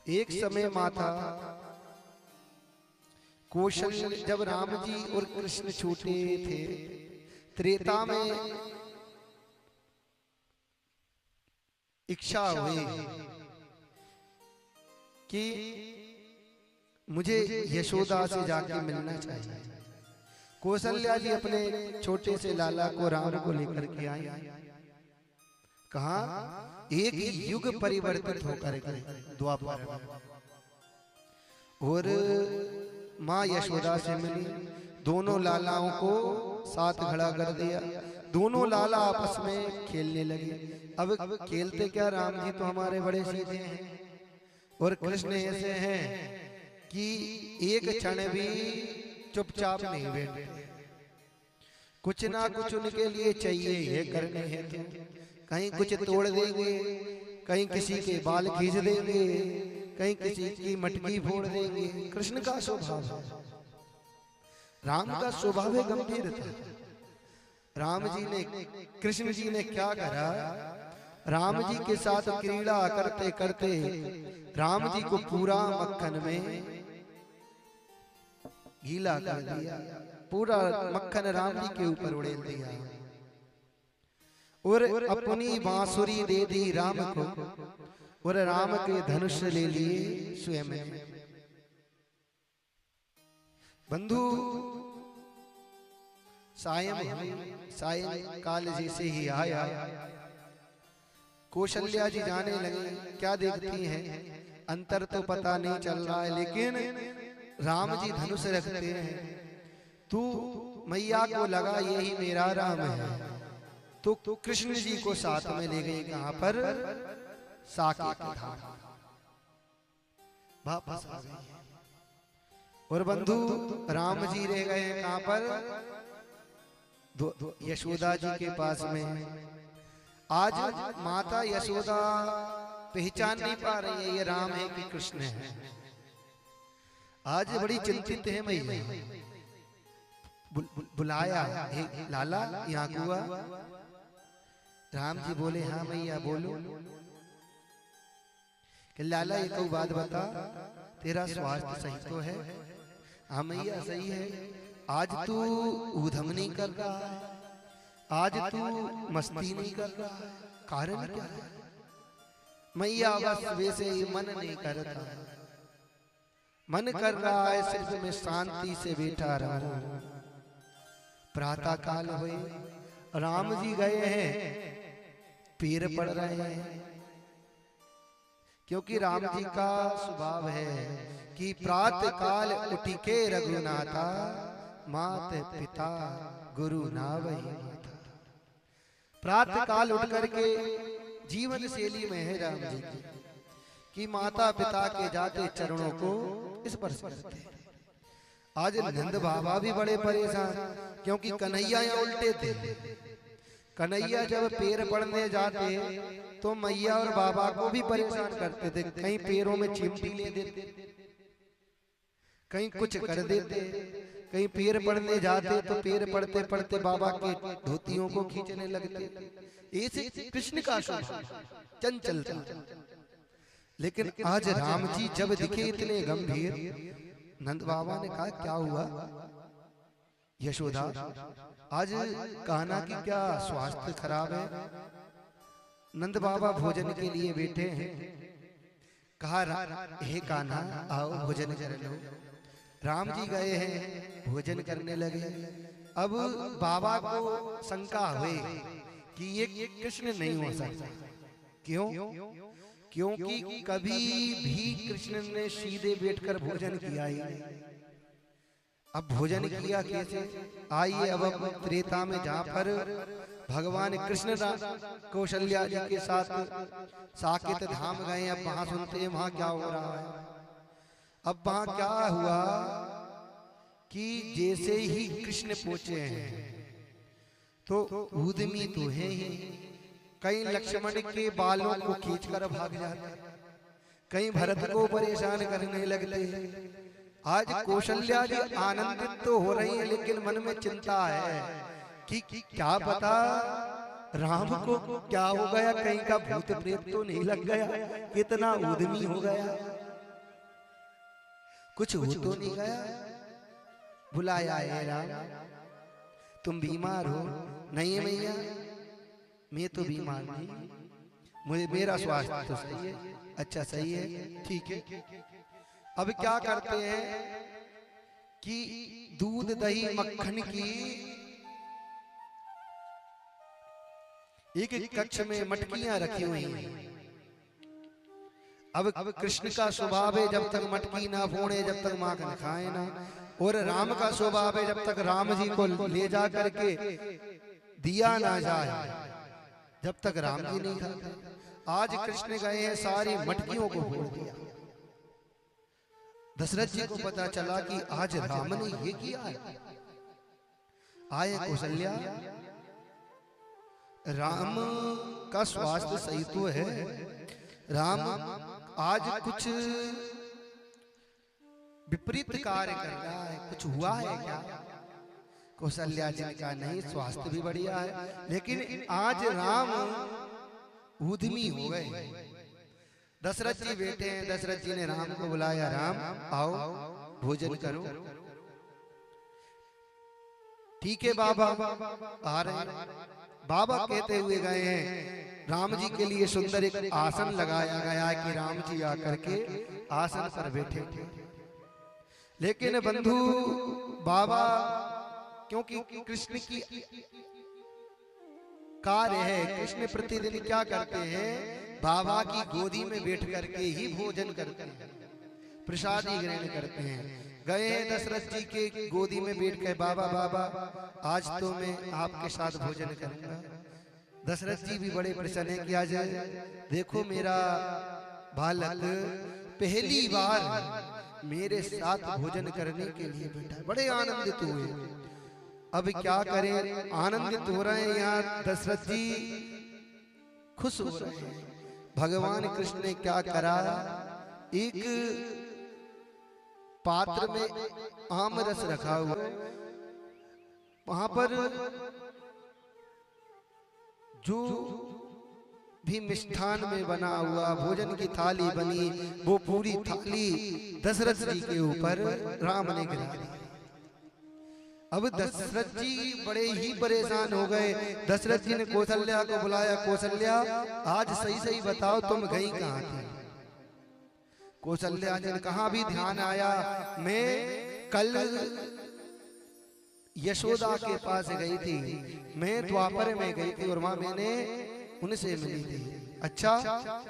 एक समय माता कौशल, जब राम जी और कृष्ण छोटे थे, त्रेता में इच्छा हुई कि मुझे यशोदा से जाके मिलना चाहिए। कौशल्या जी अपने छोटे से लाला को राम को लेकर के आई। कहा एक युग परिवर्तित होकर के द्वापर और माँ यशोदा से मिली। दोनों लालाओं को साथ खड़ा कर दिया। दोनों लाला आपस में खेलने लगे। अब खेलते क्या, राम जी तो हमारे बड़े सीधे हैं और कृष्ण ऐसे हैं कि एक क्षण भी चुपचाप नहीं बैठते, कुछ ना कुछ उनके लिए चाहिए ये करने हैं। तो कहीं कुछ तोड़ देंगे, कहीं किसी के बाल खींच देंगे, कहीं किसी की मटकी फोड़ देंगे। कृष्ण का स्वभाव है, राम का स्वभाव है गंभीरता। राम जी ने, कृष्ण जी ने क्या करा, राम जी के साथ क्रीड़ा करते करते राम जी को पूरा मक्खन में गीला कर दिया। पूरा मक्खन राम जी के ऊपर उड़ेल दिया और अपनी बांसुरी दे दी राम को और राम के धनुष ले लिए स्वयं। बंधु सायं काल जैसे ही आया, कौशल्या जी जाने लगे। क्या देखती हैं, अंतर तो पता नहीं चल रहा है, लेकिन राम जी धनुष रखते हैं। तू मैया को लगा यही मेरा राम है, तो कृष्ण जी को साथ में ले गई। कहां पर, साकेत धाम वापस आ गई। और बंधु राम जी रह गए कहां पर, यशोदा जी के पास में। आज माता यशोदा पहचान नहीं पा रही है ये राम है कि कृष्ण है। आज बड़ी चिंतित है मैया। बुलाया, लाला यहाँ हुआ। राम जी बोले हाँ मैया बोलो। कि लाला एक बात बता, तेरा स्वास्थ्य सही तो है? हाँ मैया सही है। आज तू ऊधम नहीं कर रहा है, आज तू मस्ती नहीं कर रहा है, कारण क्या है? मैया बस वैसे ही मन नहीं करता, मन कर रहा है सिर्फ मैं शांति से बैठा रहूं। प्रातः काल हुए, राम जी गए हैं, पैर पड़ रहे हैं, क्योंकि राम जी का स्वभाव है कि प्रातः काल उठी के रघुनाथा, मात पिता गुरु नावहि माता। प्रातः काल उठ करके जीवन शैली में है राम जी की कि माता पिता के जाते चरणों को स्पर्श करते हैं। आज नंद बाबा भी बड़े परेशान, क्योंकि कन्हैया यहाँ उल्टे थे। कन्हैया जब पैर पड़ने जाते तो मैया और बाबा को भी परेशान करते थे। कहीं पैरों में चिमटी ले देते, कहीं कुछ कर देते, कहीं पैर पड़ने जाते तो पैर पड़ते पड़ते बाबा के धोतियों को खींचने लगते। ऐसे कृष्ण का स्वभाव चंचल था। लेकिन आज राम जी जब दिखे इतने गंभीर, नंद बाबा ने कहा क्या हुआ यशोदा, आज कान्हा की क्या स्वास्थ्य खराब है? नंद बाबा भोजन के लिए बैठे हैं। कहा हे कान्हा आओ भोजन कर लो। राम जी गए हैं, भोजन करने लगे। अब बाबा को शंका हुई कि ये कृष्ण नहीं हो सकता। क्यों? क्योंकि कभी भी कृष्ण ने सीधे बैठकर भोजन किया ही नहीं। अब भोजन किया कैसे? आइए अब त्रेता में जहाँ पर भगवान कृष्ण कौशल्या जी के साथ साकेत धाम गए, अब वहां सुनते हैं वहां क्या हो रहा है। अब वहां क्या हुआ कि जैसे ही कृष्ण पहुंचे हैं तो उद्यमी तो है ही, कहीं लक्ष्मण के बालों को खींचकर भाग जाते, कहीं भरत को परेशान करने लगते। आज कौशल्या जी आनंदित तो हो रही है, लेकिन मन में चिंता है कि क्या पता राम को क्या हो गया, कहीं का भूत प्रेत तो नहीं लग गया, कितना उद्यमी हो गया। कुछ हो तो नहीं गया? बुलाया है राम, तुम बीमार हो? नहीं मैया, मैं तो बीमार नहीं, मुझे मेरा स्वास्थ्य तो सही है। अच्छा सही है, ठीक है। अब क्या करते हैं कि दूध दही मक्खन की एक एक कक्ष में मटकियां रखी हुई हैं। अब कृष्ण का स्वभाव है जब तक मटकी ना फोड़े, जब तक माखन खाए ना, और राम का स्वभाव है जब तक राम जी को ले जा करके दिया ना जाए, जब तक राम जी नहीं खाते। आज कृष्ण गए हैं, सारी मटकियों को फोड़ दिया। दशरथ जी को पता चला कि आज राम ने ये किया है। आए कौशल्या, राम का स्वास्थ्य सही तो है, राम आज कुछ विपरीत कार्य कर रहा है, कुछ हुआ है क्या? कौशल्या जी ने कहा नहीं, स्वास्थ्य भी बढ़िया है, लेकिन आज राम उद्यमी हो गए। दशरथ जी बैठे हैं, दशरथ जी ने राम को बुलाया, राम आओ भोजन करो। ठीक है बाबा, आ रहे। बाबा कहते हुए गए हैं, राम जी के लिए सुंदर एक आसन लगाया गया है कि राम जी आकर के आसन पर बैठे। लेकिन बंधु बाबा, क्योंकि कृष्ण की कार्य है, कृष्ण प्रतिदिन क्या करते हैं, बाबा की गोदी में बैठ करके ही भोजन करते हैं, प्रसादी ग्रहण करते हैं। गए हैं दशरथ जी के गोदी में बैठ कर, बाबा बाबा आज तो मैं आपके साथ भोजन करूंगा। दशरथ जी भी बड़े प्रसन्न हैं कि आज देखो मेरा बालक पहली बार मेरे साथ भोजन करने के लिए बैठा है, बड़े आनंदित हुए। अब क्या करें, आनंदित हो रहे हैं यहाँ दशरथ जी, खुश हो रहे हैं। भगवान कृष्ण ने क्या करा, एक पात्र में आम रस रखा हुआ, वहां पर जो भी मिष्ठान में बना हुआ भोजन की थाली बनी, वो पूरी थाली दशरथ जी के ऊपर राम ने गिरा दी। अब दशरथ जी बड़े ही परेशान हो गए। दशरथ जी ने कौशल्या को बुलाया, कौशल्या आज सही सही बताओ तुम गई कहाँ थी? कौशल्या जी ने कहा भी ध्यान आया, मैं कल यशोदा के पास गई थी, मैं द्वापर में गई थी और वहां मैंने उनसे मिली थी। अच्छा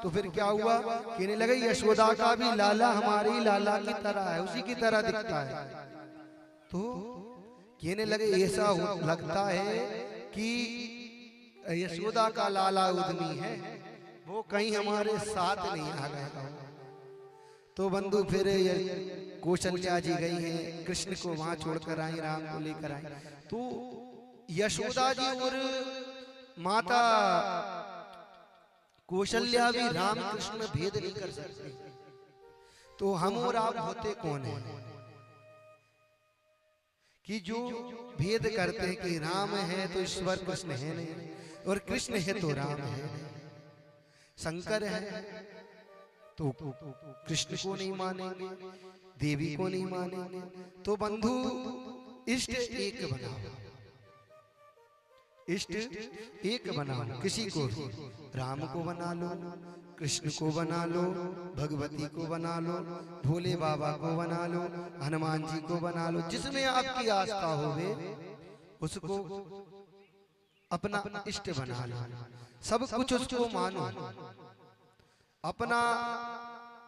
तो फिर क्या हुआ? कहने लगे यशोदा का भी लाला हमारी लाला की तरह है, उसी की तरह दिखता है। तो कहने लगे ऐसा लगता है कि यशोदा का लाला उद्यमी है, वो कहीं हमारे साथ नहीं आ गया। तो बंधु फिर कौशल्या जी गई हैं, कृष्ण को वहां छोड़कर आई, राम को लेकर आई। तो यशोदा जी और माता कौशल्या भी राम कृष्ण में भेद नहीं कर सकते। तो हम और आप होते कौन है कि जो भेद करते हैं कि राम है तो ईश्वर कृष्ण है नहीं, और कृष्ण है तो राम है। शंकर है तो कृष्ण को नहीं मानेंगे, देवी को नहीं मानेंगे। तो बंधु इष्ट एक बनाओ, इष्ट एक बनाओ, किसी को भी राम को बना लो, कृष्ण को बना लो, भगवती को बना लो, भोले बाबा को बना लो, हनुमान जी को बना लो, जिसमें आपकी आस्था होवे उसको अपना इष्ट बना लो, सब कुछ उसको मानो। अपना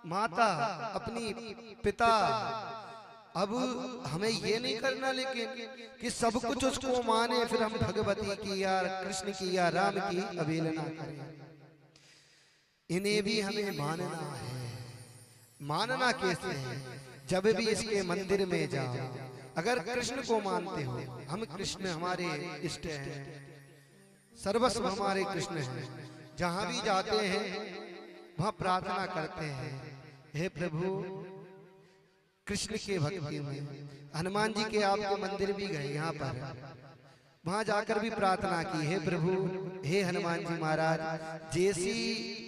माता, अपनी पिता, अब हमें ये नहीं करना लेकिन कि सब कुछ उसको माने, फिर हम भगवती की या कृष्ण की या राम की अवहेलना करें। इन्हें भी हमें मानना है। मानना कैसे है? जब भी इसके मंदिर में जाओ, अगर कृष्ण को मानते हो, हम कृष्ण हमारे इष्ट हैं, सर्वस्व हमारे कृष्ण हैं, जहां भी जाते हैं वहां प्रार्थना करते हैं, हे प्रभु कृष्ण के भक्ति में। हनुमान जी के आपके मंदिर भी गए यहाँ पर, वहां जाकर भी प्रार्थना की, हे प्रभु, हे हनुमान जी महाराज, जैसी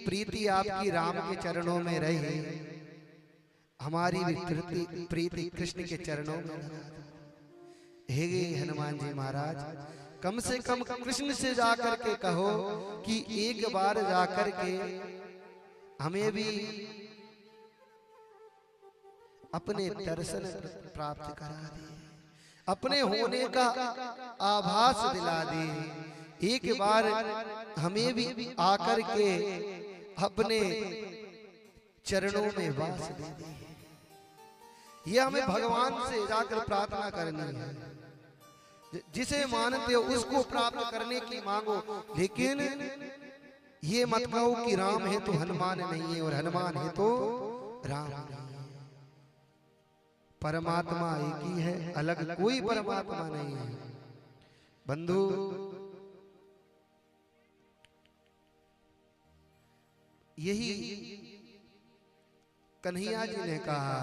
प्रीति आपकी राम के चरणों में रही, हमारी भी प्रीति कृष्ण के चरणों में लगा दो। हे हनुमान जी महाराज, कम से कम कृष्ण से जाकर के कहो कि एक बार जाकर के हमें भी अपने दर्शन प्राप्त करा दे, अपने होने का आभास दिला दे। एक बार हमें भी आकर के अपने चरणों में वास दे दे। ये हमें भगवान से जाकर प्रार्थना करनी है। जिसे मानते हो उसको प्राप्त करने की मांगो, लेकिन ये मत कहो कि राम है तो हनुमान नहीं है और हनुमान है तो राम नहीं है। परमात्मा एक ही है, अलग कोई परमात्मा नहीं है। बंधु, यही कन्हैया जी ने कहा